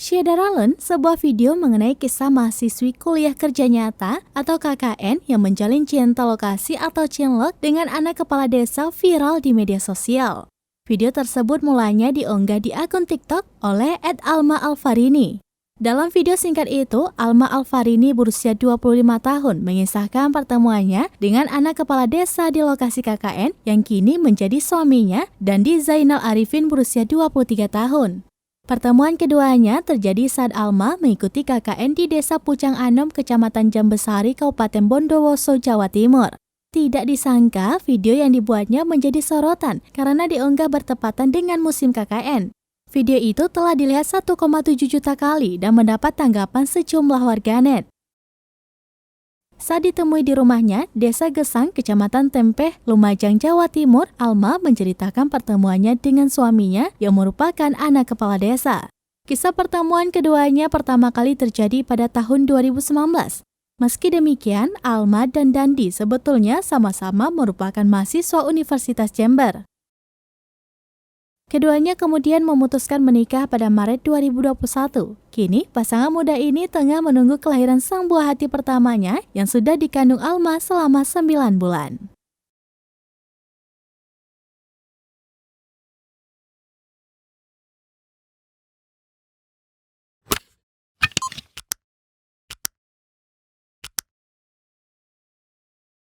Syederallen, sebuah video mengenai kisah mahasiswi kuliah kerja nyata atau KKN yang menjalin cinta lokasi atau cinlok dengan anak kepala desa viral di media sosial. Video tersebut mulanya diunggah di akun TikTok oleh @alma_alfarini. Dalam video singkat itu, Alma Alfarini berusia 25 tahun mengisahkan pertemuannya dengan anak kepala desa di lokasi KKN yang kini menjadi suaminya, Dandi Zainal Arifin berusia 23 tahun. Pertemuan keduanya terjadi saat Alma mengikuti KKN di Desa Pucang Anom, Kecamatan Jambesari, Kabupaten Bondowoso, Jawa Timur. Tidak disangka video yang dibuatnya menjadi sorotan karena diunggah bertepatan dengan musim KKN. Video itu telah dilihat 1,7 juta kali dan mendapat tanggapan sejumlah warganet. Saat ditemui di rumahnya, Desa Gesang, Kecamatan Tempeh, Lumajang, Jawa Timur, Alma menceritakan pertemuannya dengan suaminya yang merupakan anak kepala desa. Kisah pertemuan keduanya pertama kali terjadi pada tahun 2019. Meski demikian, Alma dan Dandi sebetulnya sama-sama merupakan mahasiswa Universitas Jember. Keduanya kemudian memutuskan menikah pada Maret 2021. Kini, pasangan muda ini tengah menunggu kelahiran sang buah hati pertamanya yang sudah dikandung Alma selama 9 bulan.